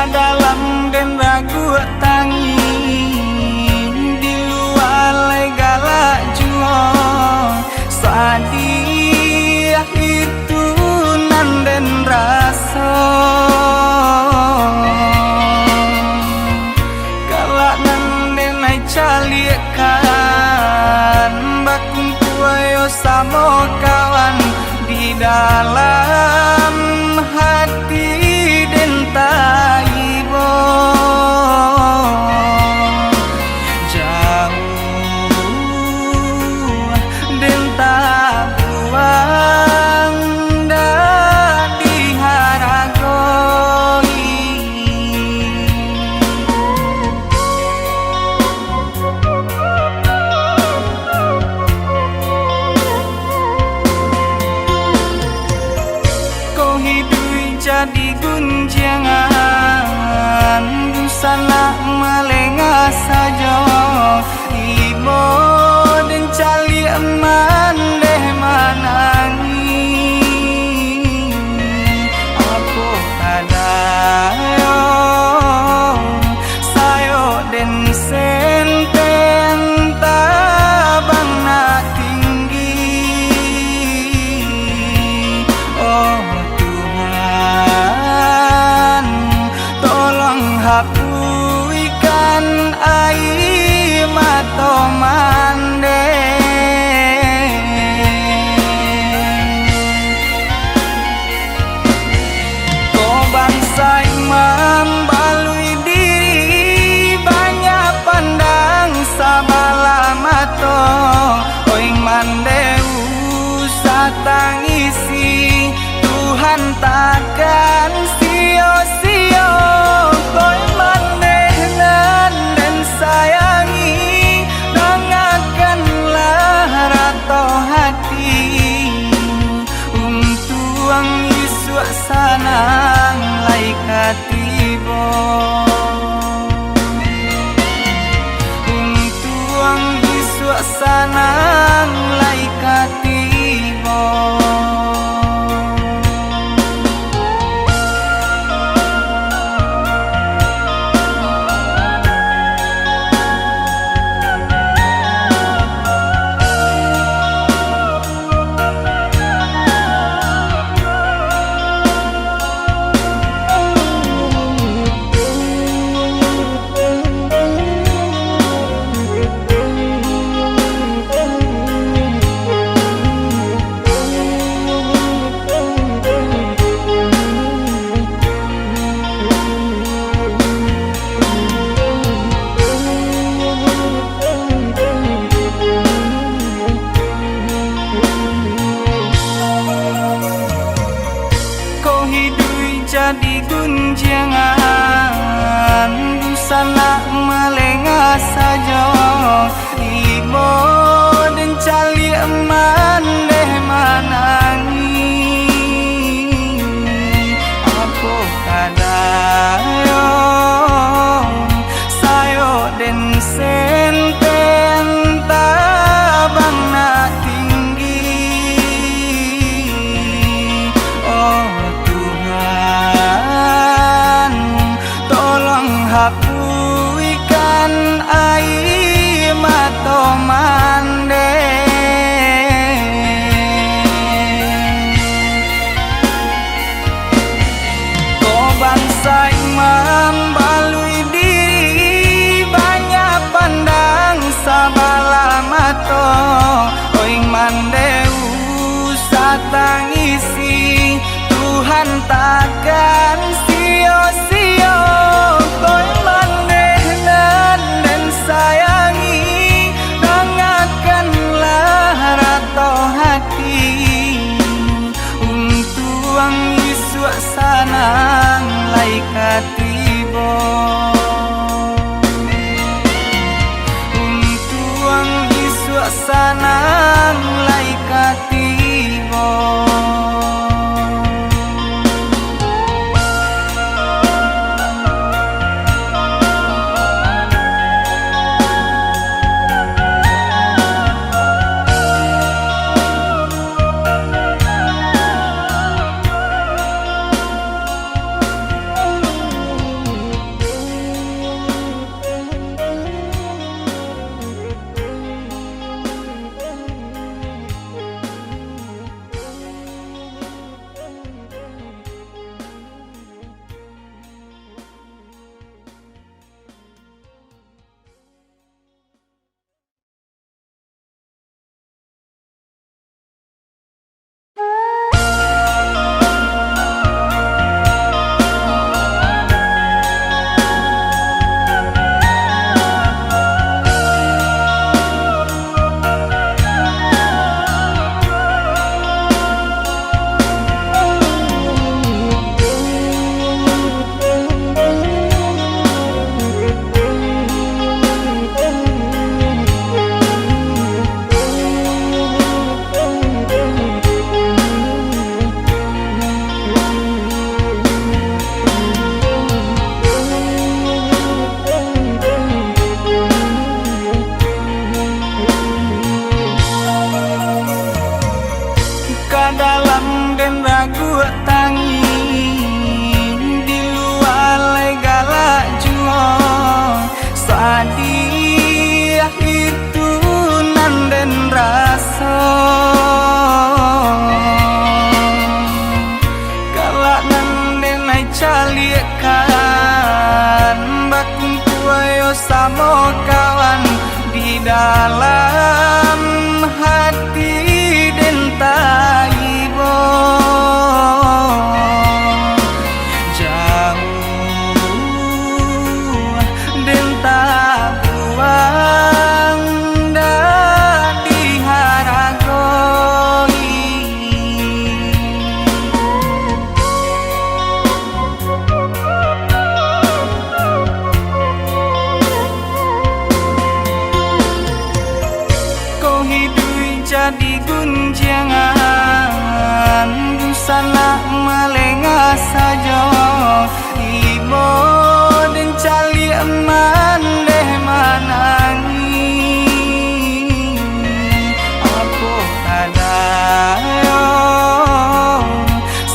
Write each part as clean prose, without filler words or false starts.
dalam dan ragu tangi di luar legala juo sadia itu nan dan rasa galak nan dan ai caliakan bakung kuayo samo kawan di dalam hati dan taibo jauh dan tak buang dan diharagoi kau hidup jadi gunjangan busana melengah saja ibo dan cali eman deh manangi aku kadayo sayo dan senten tabang na tinggi oh hapuikan air mata mande kau bangsa imam balui diri banyak pandang sabala mata oi mandeu satangisi Tuhan takkan sia-sia kau manehnan dan sayangi dengarkanlah rato hati untuang Yesus sanang lai katibo untuang Yesus sanang lai katibo jadi gunjangan busana melengah saja ibo dan cali eman deh manangi aku kadayo sayo dan senten tabang na tinggi oh hapuikan air mata mande kau bangsa imam balui diri banyak pandang sabala mata oi mandeu satangisi Tuhan takkan sia-sia kau manehnan dan sayangi dengarkanlah rato hati untuang Yesus sanang lai katibo untuang Yesus sanang lai katibo kan bakumku ayo sama kawan di dalam hati dentai bo jauh denta buang dah diharagoi kau hidup jadi gunjangan busana melengah saja ibo dan cali eman deh manangi aku kadayo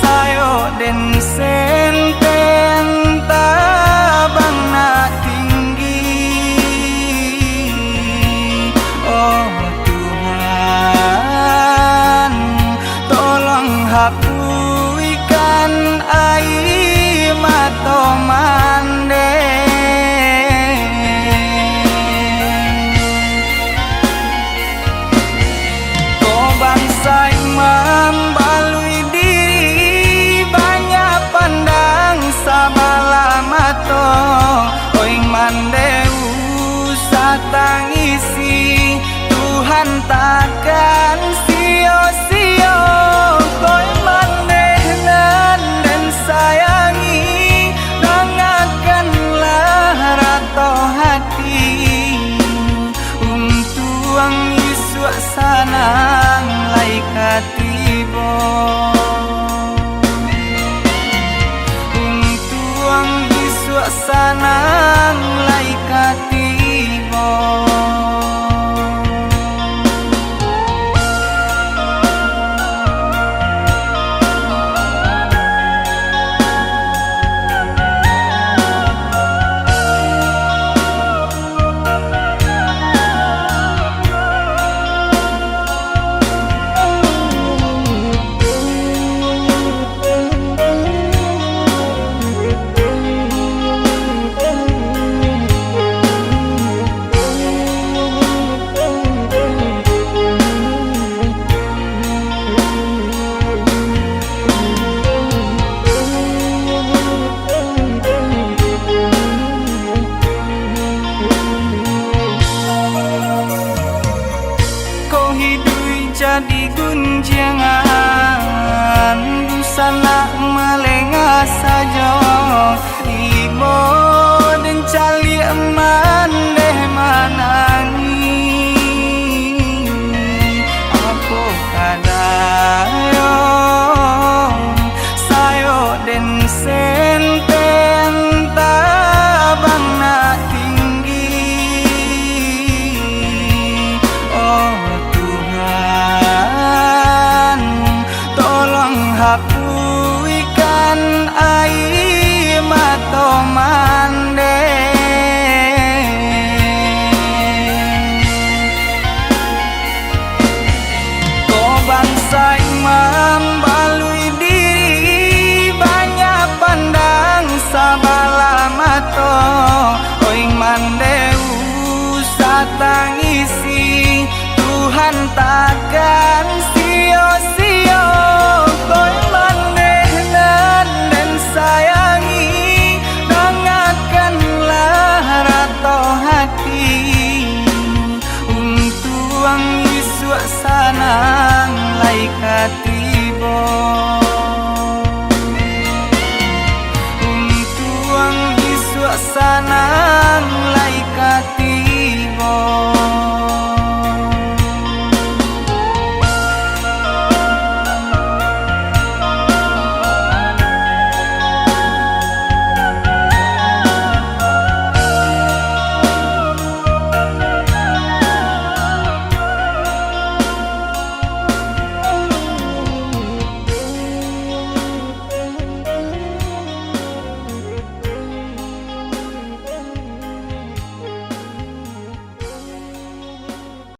sayo den senteng tabang na tinggi oh Tuhan tolong hapuskan air mata mande kau bangsa imam balui diri banyak pandang sabala mato oi mandeu satangisi Tuhan takkan sia-sia kau manehnan dan sayangi dengarkanlah rato hati tuang Yesus sanang laikat tibo tuang Yesus sanang laikat tibo jadi gunjangan busana melengah saja ibo dan cali eman deh manangi aku kadayo sayo den senteng tabang na tinggi oh hapuskan air mata mande kau bangsa imam balui diri banyak pandang sabala mato oi mandeu satangisi Tuhan takkan sia-sia kau manehnan dan sayangi dengarkanlah rato hati tuang Yesus sanang laikat tibo tuang Yesus sanang laikat tibo